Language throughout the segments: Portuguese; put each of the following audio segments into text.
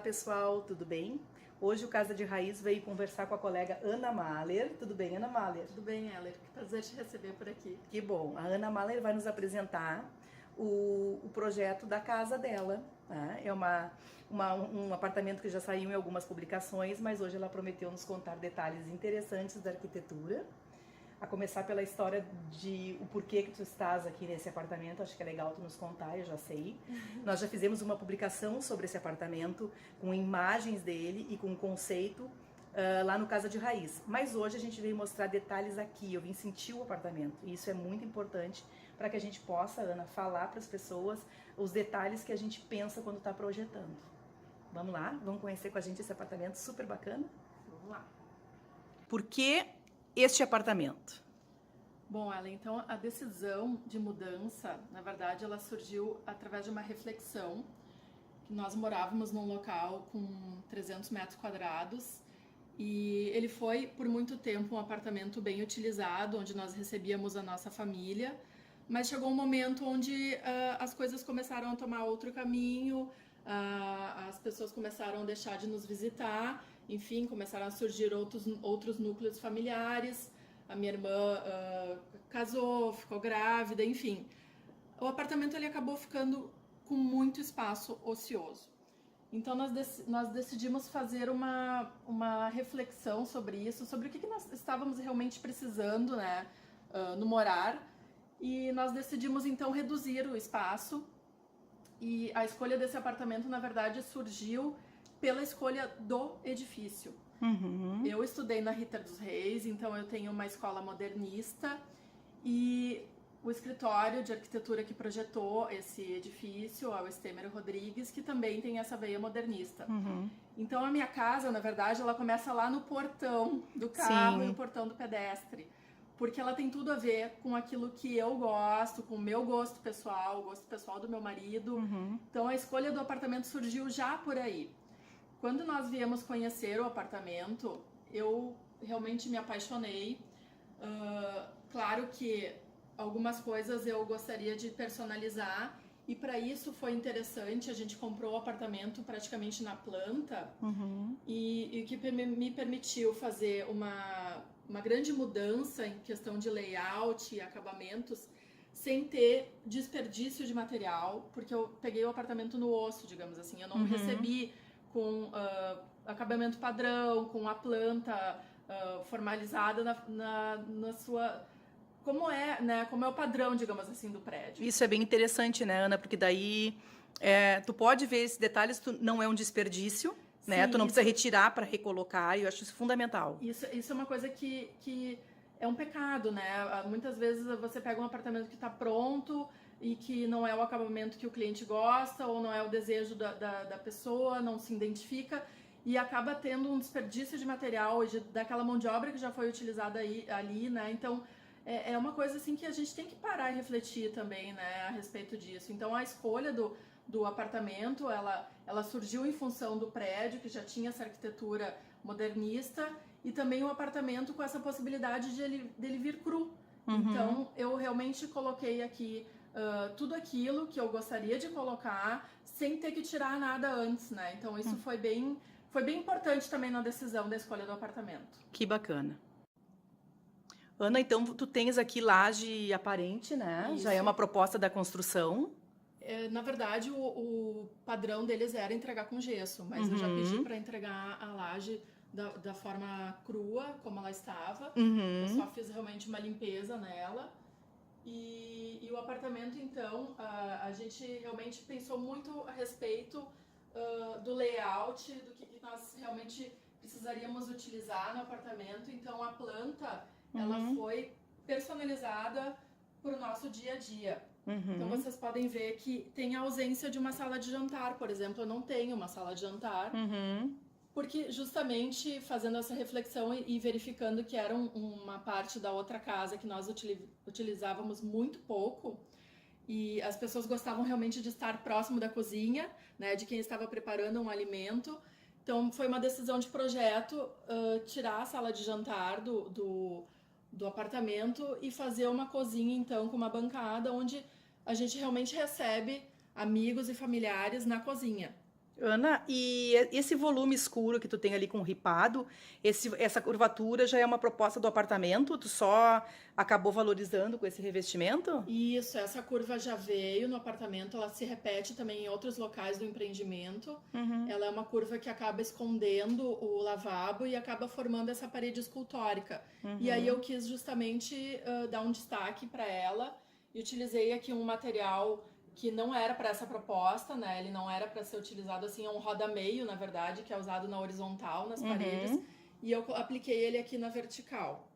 pessoal, tudo bem? Hoje o Casa de Raiz veio conversar com a colega Ana Mahler. Tudo bem, Ana Mahler? Tudo bem, Heller? Que prazer te receber por aqui. Que bom. A Ana Mahler vai nos apresentar o projeto da casa dela. Né? É um apartamento que já saiu em algumas publicações, mas hoje ela prometeu nos contar detalhes interessantes da arquitetura. A começar pela história de o porquê que tu estás aqui nesse apartamento. Acho que é legal tu nos contar, eu já sei. Nós já fizemos uma publicação sobre esse apartamento, com imagens dele e com conceito lá no Casa de Raiz. Mas hoje a gente veio mostrar detalhes aqui, eu vim sentir o apartamento. E isso é muito importante para que a gente possa, Ana, falar para as pessoas os detalhes que a gente pensa quando está projetando. Vamos lá? Vamos conhecer com a gente esse apartamento super bacana? Vamos lá. Por que este apartamento? Bom, Ellen, então a decisão de mudança, na verdade, ela surgiu através de uma reflexão que nós morávamos num local com 300 metros quadrados e ele foi por muito tempo um apartamento bem utilizado, onde nós recebíamos a nossa família, mas chegou um momento onde as coisas começaram a tomar outro caminho, as pessoas começaram a deixar de nos visitar, enfim, começaram a surgir outros núcleos familiares, a minha irmã casou, ficou grávida, enfim. O apartamento ele acabou ficando com muito espaço ocioso. Então nós decidimos fazer uma reflexão sobre isso, sobre o que nós estávamos realmente precisando, né, no morar, e nós decidimos então reduzir o espaço. E a escolha desse apartamento, na verdade, surgiu pela escolha do edifício. Uhum. Eu estudei na Rita dos Reis, então eu tenho uma escola modernista e o escritório de arquitetura que projetou esse edifício é o Stemmer Rodrigues, que também tem essa veia modernista. Uhum. Então a minha casa, na verdade, ela começa lá no portão do carro. Sim. E no portão do pedestre. Porque ela tem tudo a ver com aquilo que eu gosto, com o meu gosto pessoal, o gosto pessoal do meu marido. Uhum. Então a escolha do apartamento surgiu já por aí. Quando nós viemos conhecer o apartamento, eu realmente me apaixonei. Claro que algumas coisas eu gostaria de personalizar e para isso foi interessante, a gente comprou o apartamento praticamente na planta. Uhum. E o que me permitiu fazer uma grande mudança em questão de layout e acabamentos sem ter desperdício de material, porque eu peguei o apartamento no osso, digamos assim, eu não recebi com acabamento padrão, com a planta formalizada na sua... Como é, né? Como é o padrão, digamos assim, do prédio. Isso é bem interessante, né, Ana? Porque daí tu pode ver esses detalhes, não é um desperdício, né? Sim, Tu não precisa retirar para recolocar, e eu acho isso fundamental. Isso é uma coisa que é um pecado, né? Muitas vezes você pega um apartamento que está pronto e que não é o acabamento que o cliente gosta ou não é o desejo da pessoa, não se identifica e acaba tendo um desperdício de material e daquela mão de obra que já foi utilizada ali, né? Então, é uma coisa assim que a gente tem que parar e refletir também, né, a respeito disso. Então, a escolha do apartamento, ela surgiu em função do prédio, que já tinha essa arquitetura modernista, e também o apartamento com essa possibilidade dele vir cru. Uhum. Então, eu realmente coloquei aqui tudo aquilo que eu gostaria de colocar, sem ter que tirar nada antes, né? Então, isso foi bem importante também na decisão da escolha do apartamento. Que bacana. Ana, então tu tens aqui laje aparente, né? Isso. Já é uma proposta da construção. Na verdade, o padrão deles era entregar com gesso, mas eu já pedi para entregar a laje da forma crua, como ela estava. Eu só fiz realmente uma limpeza nela. E o apartamento, então, a gente realmente pensou muito a respeito do layout, do que nós realmente precisaríamos utilizar no apartamento. Então, a planta... ela foi personalizada para o nosso dia a dia. Então vocês podem ver que tem a ausência de uma sala de jantar, por exemplo. Eu não tenho uma sala de jantar, porque justamente fazendo essa reflexão e verificando que era uma parte da outra casa que nós utilizávamos muito pouco, e as pessoas gostavam realmente de estar próximo da cozinha, né, de quem estava preparando um alimento. Então foi uma decisão de projeto tirar a sala de jantar do apartamento e fazer uma cozinha, então, com uma bancada onde a gente realmente recebe amigos e familiares na cozinha. Ana, e esse volume escuro que tu tem ali com o ripado, essa curvatura já é uma proposta do apartamento? Tu só acabou valorizando com esse revestimento? Isso, essa curva já veio no apartamento, ela se repete também em outros locais do empreendimento. Ela é uma curva que acaba escondendo o lavabo e acaba formando essa parede escultórica. E aí eu quis justamente dar um destaque para ela e utilizei aqui um material que não era para essa proposta, né? Ele não era para ser utilizado assim, é um roda-meio, na verdade, que é usado na horizontal, nas paredes, e eu apliquei ele aqui na vertical.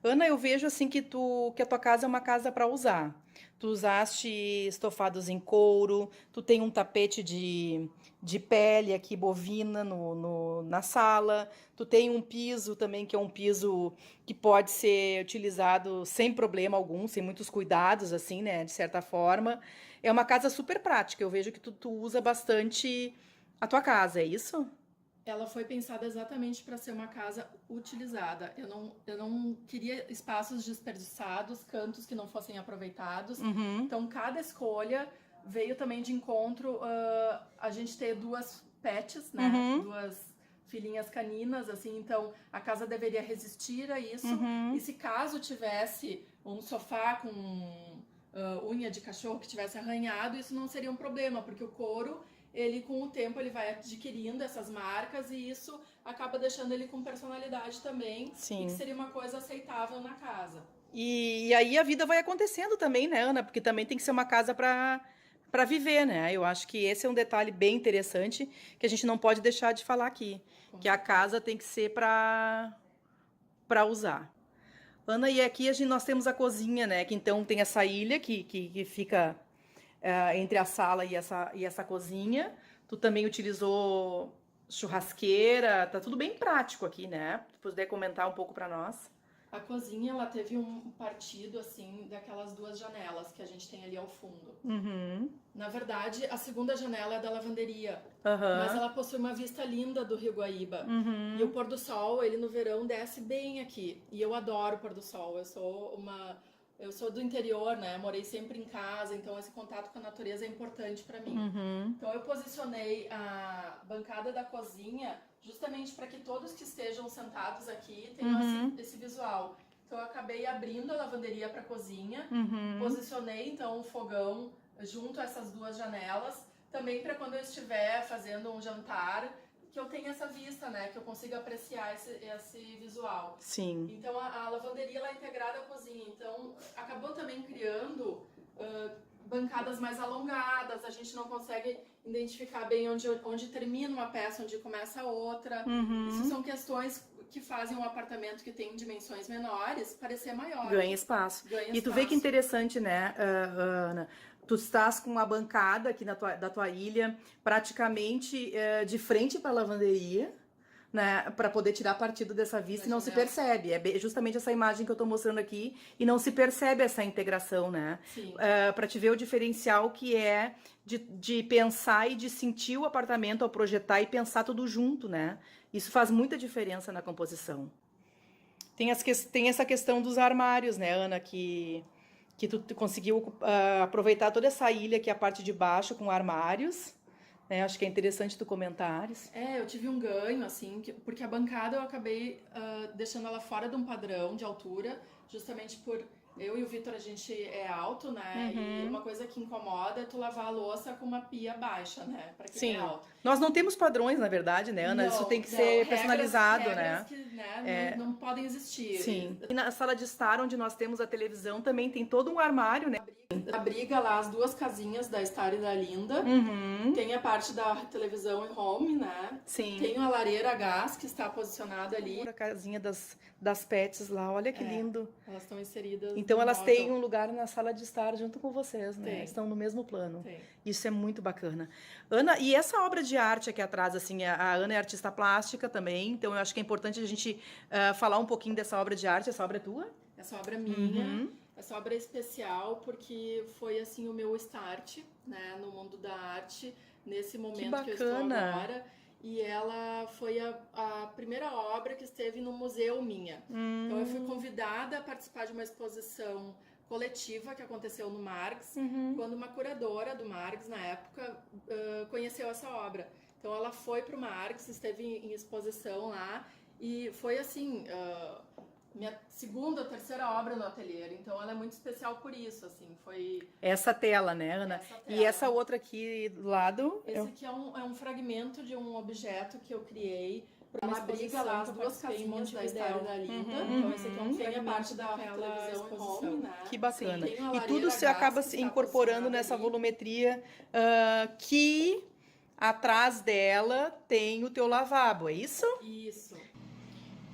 Ana, eu vejo assim que a tua casa é uma casa para usar. Tu usaste estofados em couro, tu tem um tapete de pele aqui bovina na sala, tu tem um piso também que é um piso que pode ser utilizado sem problema algum, sem muitos cuidados, assim, né, de certa forma. É uma casa super prática, eu vejo que tu usa bastante a tua casa, é isso? Ela foi pensada exatamente para ser uma casa utilizada. Eu não queria espaços desperdiçados, cantos que não fossem aproveitados. Então, cada escolha veio também de encontro a gente ter duas pets, né? Duas filhinhas caninas, assim. Então, a casa deveria resistir a isso. E se caso tivesse um sofá com unha de cachorro que tivesse arranhado, isso não seria um problema, porque o couro ele com o tempo ele vai adquirindo essas marcas e isso acaba deixando ele com personalidade também. Sim. E que seria uma coisa aceitável na casa. E aí a vida vai acontecendo também, né, Ana? Porque também tem que ser uma casa para viver, né? Eu acho que esse é um detalhe bem interessante que a gente não pode deixar de falar aqui, que a casa tem que ser para usar. Ana, e aqui nós temos a cozinha, né? Que então tem essa ilha que fica entre a sala e essa cozinha. Tu também utilizou churrasqueira, tá tudo bem prático aqui, né? Se puder comentar um pouco para nós. A cozinha, ela teve um partido, assim, daquelas duas janelas que a gente tem ali ao fundo. Na verdade, a segunda janela é da lavanderia, mas ela possui uma vista linda do Rio Guaíba. E o pôr do sol, ele no verão desce bem aqui. E eu adoro o pôr do sol, eu sou do interior, né? Morei sempre em casa, então esse contato com a natureza é importante para mim. Então eu posicionei a bancada da cozinha justamente para que todos que estejam sentados aqui tenham esse visual. Então eu acabei abrindo a lavanderia para a cozinha, posicionei então o fogão junto a essas duas janelas, também para quando eu estiver fazendo um jantar, que eu tenha essa vista, né? Que eu consiga apreciar esse visual. Sim. Então a lavanderia ela é integrada à cozinha. Então acabou também criando bancadas mais alongadas. A gente não consegue identificar bem onde termina uma peça, onde começa a outra. Isso são questões que fazem um apartamento que tem dimensões menores parecer maior. Ganha espaço. E tu vê que interessante, né, Ana? Tu estás com uma bancada aqui da tua ilha, praticamente de frente para a lavanderia, né, para poder tirar partido dessa vista, e não se percebe. É justamente essa imagem que eu estou mostrando aqui, e não se percebe essa integração, né? Para te ver o diferencial que é de pensar e de sentir o apartamento ao projetar e pensar tudo junto, né? Isso faz muita diferença na composição. Tem essa questão dos armários, né, Ana, que tu conseguiu aproveitar toda essa ilha, que é a parte de baixo, com armários. Acho que é interessante tu comentares. Eu tive um ganho, assim, porque a bancada eu acabei deixando ela fora de um padrão de altura, justamente por eu e o Vitor, a gente é alto, né? E uma coisa que incomoda é tu lavar a louça com uma pia baixa, né? Pra quem é alto. Nós não temos padrões, na verdade, né, Ana? Isso tem que ser personalizado, regras que, né, não podem existir. Sim. E na sala de estar, onde nós temos a televisão, também tem todo um armário, né? Abriga lá as duas casinhas da Star e da Linda. Tem a parte da televisão e home, né? Sim. Tem a lareira a gás que está posicionada ali. A casinha das pets lá, olha que lindo. Elas estão inseridas. Então elas têm um lugar na sala de estar junto com vocês, né? Tem. Estão no mesmo plano. Tem. Isso é muito bacana. Ana, e essa obra de arte aqui atrás, assim, a Ana é artista plástica também, então eu acho que é importante a gente falar um pouquinho dessa obra de arte. Essa obra é tua? Essa obra é minha. Essa obra é especial porque foi, assim, o meu start, né, no mundo da arte, nesse momento que eu estou agora. E ela foi a primeira obra que esteve no museu minha. Então eu fui convidada a participar de uma exposição coletiva que aconteceu no Marx, quando uma curadora do Marx, na época, conheceu essa obra. Então ela foi para o Marx, esteve em exposição lá e foi assim, minha segunda ou terceira obra no ateliê. Então ela é muito especial por isso, assim, foi... Essa tela, né, Ana? Essa E tela. essa outra aqui do lado... Esse aqui é um fragmento de um objeto que eu criei. Ela abriga lá as duas casinhas da Estário da Linda. Então esse aqui é um fragmento parte daquela televisão home, né? Que bacana. Sim, E tudo se acaba se incorporando nessa volumetria que atrás dela tem o teu lavabo, é isso? Isso.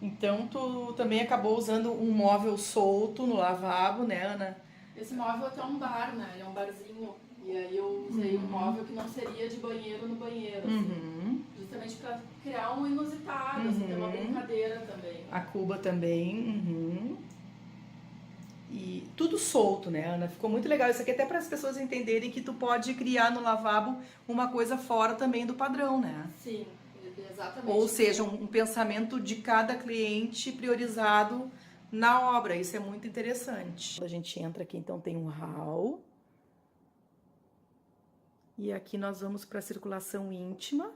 Então tu também acabou usando um móvel solto no lavabo, né, Ana? Esse móvel até é um bar, né? Ele é um barzinho. E aí eu usei um móvel que não seria de banheiro no banheiro, assim. Justamente para criar um inusitado, assim, ter uma brincadeira também. A cuba também. E tudo solto, né, Ana? Ficou muito legal. Isso aqui até para as pessoas entenderem que tu pode criar no lavabo uma coisa fora também do padrão, né? Sim, exatamente. Ou seja, um pensamento de cada cliente priorizado na obra. Isso é muito interessante. A gente entra aqui, então tem um hall. E aqui nós vamos para a circulação íntima.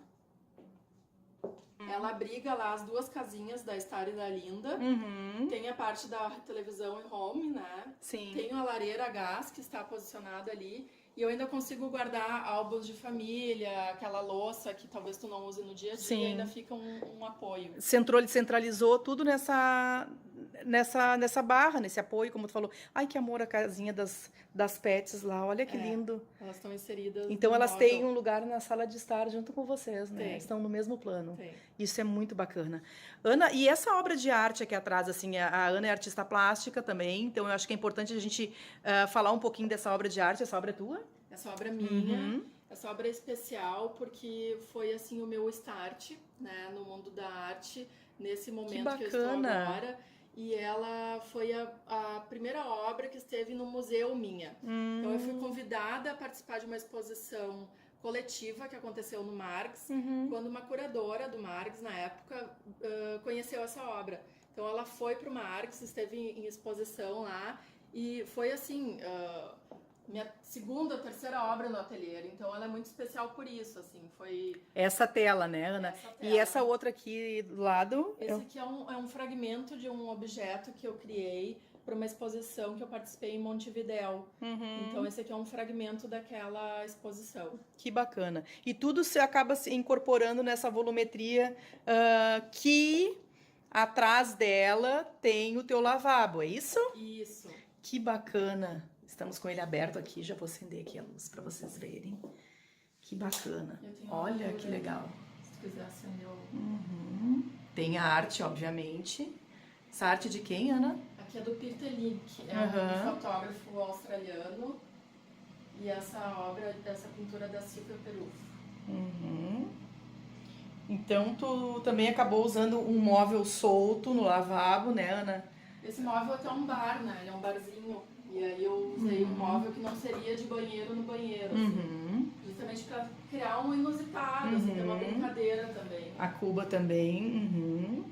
Ela abriga lá as duas casinhas da Estário da Linda. Tem a parte da televisão e home, né? Sim. Tem a lareira a gás que está posicionada ali. E eu ainda consigo guardar álbuns de família, aquela louça que talvez tu não use no dia a dia, Sim. ainda fica um apoio. Centralizou tudo nessa barra, nesse apoio, como tu falou. Ai, que amor a casinha das pets lá, olha que lindo. Elas estão inseridas. Então elas têm um lugar na sala de estar junto com vocês, né? Tem. Estão no mesmo plano. Tem. Isso é muito bacana. Ana, e essa obra de arte aqui atrás, assim, a Ana é artista plástica também, então eu acho que é importante a gente falar um pouquinho dessa obra de arte. Essa obra é tua? Essa obra é minha. Essa obra é especial porque foi, assim, o meu start, né, no mundo da arte, nesse momento que eu estou agora. E ela foi a primeira obra que esteve no museu minha. Então eu fui convidada a participar de uma exposição coletiva que aconteceu no Marx, quando uma curadora do Marx, na época, conheceu essa obra. Então ela foi para o Marx, esteve em exposição lá, e foi assim... minha segunda ou terceira obra no ateliê. Então ela é muito especial por isso, assim, foi... Essa tela, né, Ana? Essa tela. E essa outra aqui do lado... Esse aqui é um fragmento de um objeto que eu criei para uma exposição que eu participei em Montevidéu. Então esse aqui é um fragmento daquela exposição. Que bacana. E tudo se acaba se incorporando nessa volumetria que atrás dela tem o teu lavabo, é isso? Isso. Que bacana. Estamos com ele aberto aqui, já vou acender aqui a luz para vocês verem. Que bacana. Olha que legal. Se tu quiser acender o... Tem a arte, obviamente. Essa arte de quem, Ana? Aqui é do Peter Link, é um fotógrafo australiano. E essa obra, essa pintura da Silvia Perufo. Então tu também acabou usando um móvel solto no lavabo, né, Ana? Esse móvel até é um bar, né? Ele é um barzinho. E aí eu usei um móvel que não seria de banheiro no banheiro, assim, justamente para criar um inusitado, assim, ter uma brincadeira também. A cuba também.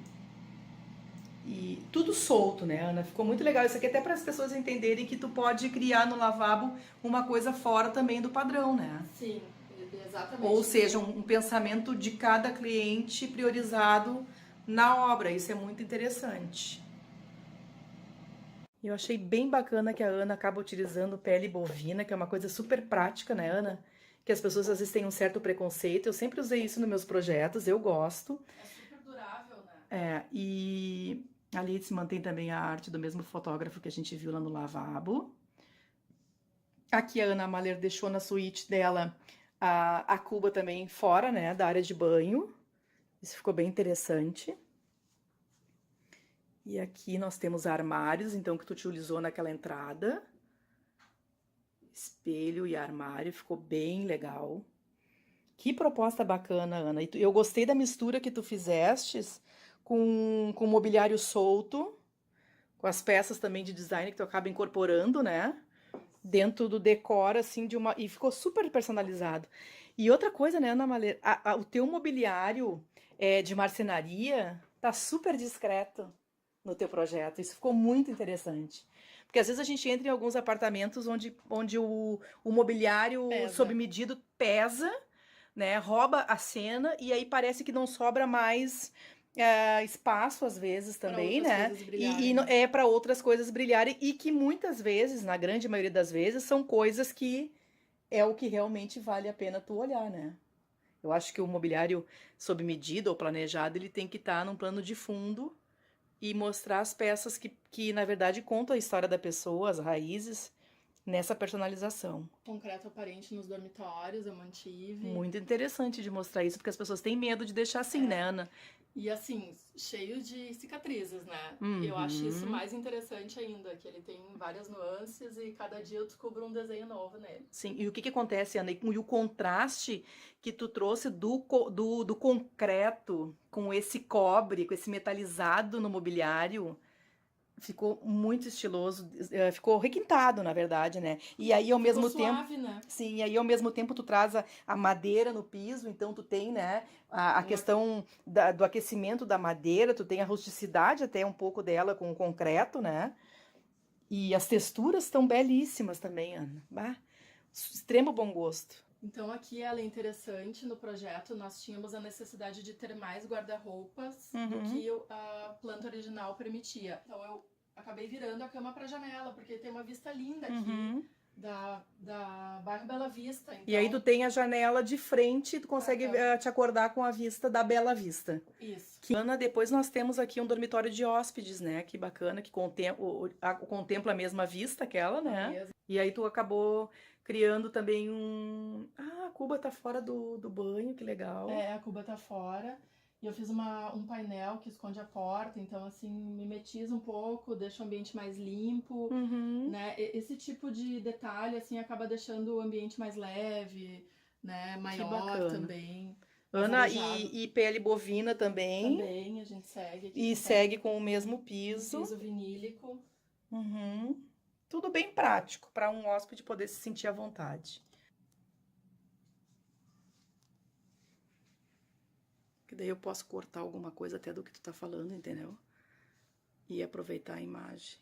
E tudo solto, né, Ana? Ficou muito legal. Isso aqui até para as pessoas entenderem que tu pode criar no lavabo uma coisa fora também do padrão, né? Sim, exatamente. Ou seja, um pensamento de cada cliente priorizado na obra. Isso é muito interessante. Eu achei bem bacana que a Ana acaba utilizando pele bovina, que é uma coisa super prática, né, Ana? Que as pessoas às vezes têm um certo preconceito. Eu sempre usei isso nos meus projetos, eu gosto. É super durável, né? E ali se mantém também a arte do mesmo fotógrafo que a gente viu lá no lavabo. Aqui a Ana Mahler deixou na suíte dela a cuba também fora, né, da área de banho. Isso ficou bem interessante. E aqui nós temos armários, então, que tu utilizou naquela entrada. Espelho e armário, ficou bem legal. Que proposta bacana, Ana. E eu gostei da mistura que tu fizestes com mobiliário solto, com as peças também de design que tu acaba incorporando, né? Dentro do decor, assim, e ficou super personalizado. E outra coisa, né, Ana Mahler? O teu mobiliário de marcenaria tá super discreto no teu projeto. Isso ficou muito interessante. Porque às vezes a gente entra em alguns apartamentos onde o mobiliário sob medida pesa, né? Rouba a cena e aí parece que não sobra mais espaço às vezes também, né? E é para outras coisas brilharem e que muitas vezes, na grande maioria das vezes, são coisas que é o que realmente vale a pena tu olhar, né? Eu acho que o mobiliário sob medida ou planejado, ele tem que estar num plano de fundo e mostrar as peças que na verdade, contam a história da pessoa, as raízes, nessa personalização. Concreto aparente nos dormitórios, eu mantive. Muito interessante de mostrar isso, porque as pessoas têm medo de deixar assim, né, Ana? E assim, cheio de cicatrizes, né? Uhum. Eu acho isso mais interessante ainda, que ele tem várias nuances e cada dia eu descubro um desenho novo nele. Sim, e o que acontece, Ana? E o contraste que tu trouxe do concreto com esse cobre, com esse metalizado no mobiliário, ficou muito estiloso, ficou requintado, na verdade, né? E aí ao mesmo tempo, suave, né? Sim, e aí ao mesmo tempo tu traz a madeira no piso, então tu tem, né, a questão do aquecimento da madeira, tu tem a rusticidade até um pouco dela com o concreto, né? E as texturas estão belíssimas também, Ana. Bah, extremo bom gosto. Então aqui ela é interessante, no projeto nós tínhamos a necessidade de ter mais guarda-roupas do que a planta original permitia. Então eu acabei virando a cama para janela, porque tem uma vista linda aqui da bairro Bela Vista. Então... E aí tu tem a janela de frente, tu consegue te acordar com a vista da Bela Vista. Isso. Ana, depois nós temos aqui um dormitório de hóspedes, né? Que bacana, que contempla a mesma vista aquela, né? E aí tu acabou criando também a cuba tá fora do banho, que legal. É, a cuba tá fora. E eu fiz um painel que esconde a porta, então assim, mimetiza um pouco, deixa o ambiente mais limpo, né? Esse tipo de detalhe, assim, acaba deixando o ambiente mais leve, né? Maior também. Ana, e pele bovina também. Também, a gente segue aqui. E segue com o mesmo piso. Piso vinílico. Tudo bem prático, para um hóspede poder se sentir à vontade. Que daí eu posso cortar alguma coisa até do que tu tá falando, entendeu? E aproveitar a imagem.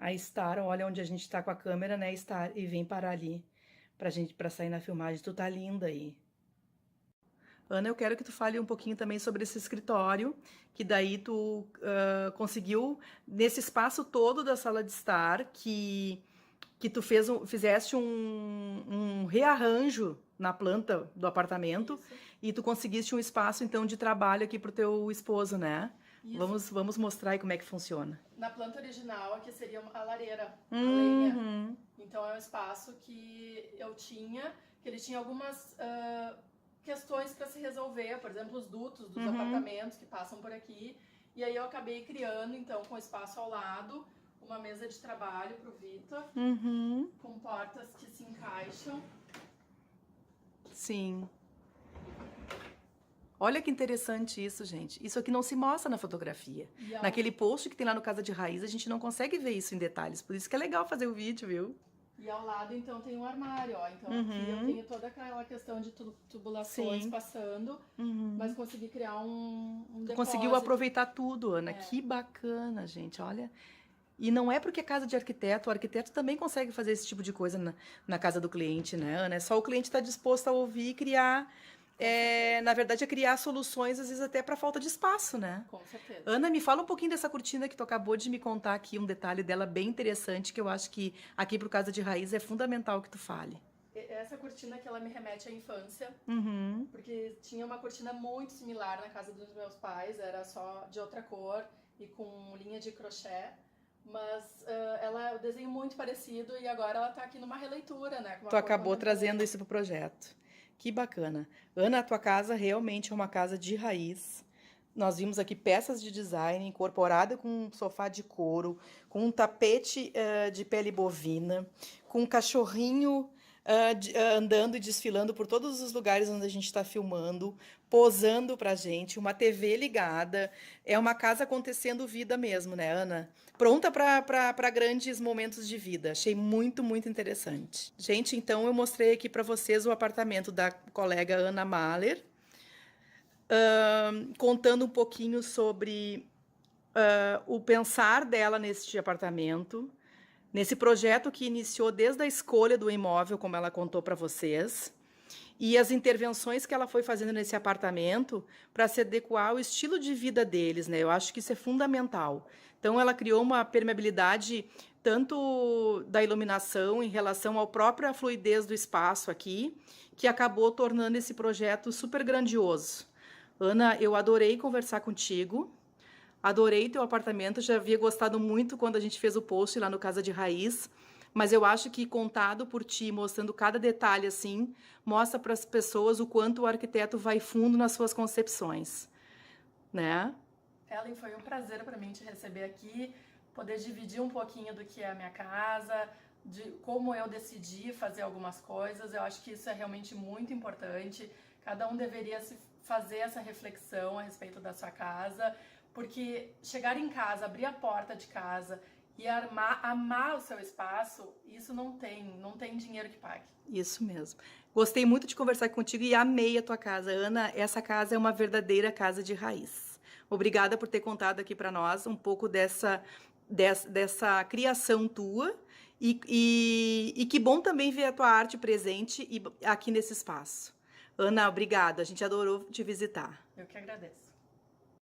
A Star, olha onde a gente tá com a câmera, né, Star, e vem parar ali pra sair na filmagem. Tu tá linda aí. Ana, eu quero que tu fale um pouquinho também sobre esse escritório, que daí tu conseguiu, nesse espaço todo da sala de estar, que tu fizeste um rearranjo na planta do apartamento. Isso. E tu conseguiste um espaço, então, de trabalho aqui pro teu esposo, né? Vamos mostrar aí como é que funciona. Na planta original, aqui seria a lareira, a lenha. Então, é um espaço que eu tinha, que ele tinha algumas questões para se resolver, por exemplo, os dutos dos apartamentos que passam por aqui. E aí eu acabei criando, então, com espaço ao lado, uma mesa de trabalho pro Vitor, com portas que se encaixam. Sim. Olha que interessante isso, gente. Isso aqui não se mostra na fotografia. Naquele post que tem lá no Casa de Raiz, a gente não consegue ver isso em detalhes. Por isso que é legal fazer o vídeo, viu? E ao lado, então, tem um armário, ó. Então, aqui eu tenho toda aquela questão de tubulações passando, mas consegui criar um depósito. Conseguiu aproveitar tudo, Ana. Que bacana, gente. Olha... E não é porque é casa de arquiteto, o arquiteto também consegue fazer esse tipo de coisa na casa do cliente, né, Ana? É só o cliente estar disposto a ouvir e criar... na verdade, é criar soluções, às vezes até para falta de espaço, né? Com certeza. Ana, me fala um pouquinho dessa cortina que tu acabou de me contar aqui, um detalhe dela bem interessante, que eu acho que aqui pro Casa de Raiz é fundamental que tu fale. Essa cortina que ela me remete à infância, porque tinha uma cortina muito similar na casa dos meus pais, era só de outra cor e com linha de crochê. Mas ela é um desenho muito parecido e agora ela tá aqui numa releitura, né? Tu acabou trazendo isso pro projeto. Que bacana. Ana, a tua casa realmente é uma casa de raiz. Nós vimos aqui peças de design incorporada com um sofá de couro, com um tapete de pele bovina, com um cachorrinho andando e desfilando por todos os lugares onde a gente está filmando, posando pra gente, uma TV ligada. É uma casa acontecendo vida mesmo, né, Ana? Pronta para grandes momentos de vida. Achei muito, muito interessante. Gente, então eu mostrei aqui para vocês o apartamento da colega Ana Mahler. contando um pouquinho sobre o pensar dela neste apartamento, nesse projeto que iniciou desde a escolha do imóvel, como ela contou para vocês, e as intervenções que ela foi fazendo nesse apartamento para se adequar ao estilo de vida deles, né? Eu acho que isso é fundamental. Então, ela criou uma permeabilidade tanto da iluminação em relação à própria fluidez do espaço aqui, que acabou tornando esse projeto super grandioso. Ana, eu adorei conversar contigo. Adorei teu apartamento, já havia gostado muito quando a gente fez o post lá no Casa de Raiz, mas eu acho que contado por ti, mostrando cada detalhe assim, mostra para as pessoas o quanto o arquiteto vai fundo nas suas concepções, né? Ellen, foi um prazer para mim te receber aqui, poder dividir um pouquinho do que é a minha casa, de como eu decidi fazer algumas coisas. Eu acho que isso é realmente muito importante. Cada um deveria se fazer essa reflexão a respeito da sua casa, porque chegar em casa, abrir a porta de casa e amar o seu espaço, isso não tem dinheiro que pague. Isso mesmo. Gostei muito de conversar contigo e amei a tua casa. Ana, essa casa é uma verdadeira casa de raiz. Obrigada por ter contado aqui para nós um pouco dessa criação tua e que bom também ver a tua arte presente aqui nesse espaço. Ana, obrigada. A gente adorou te visitar. Eu que agradeço.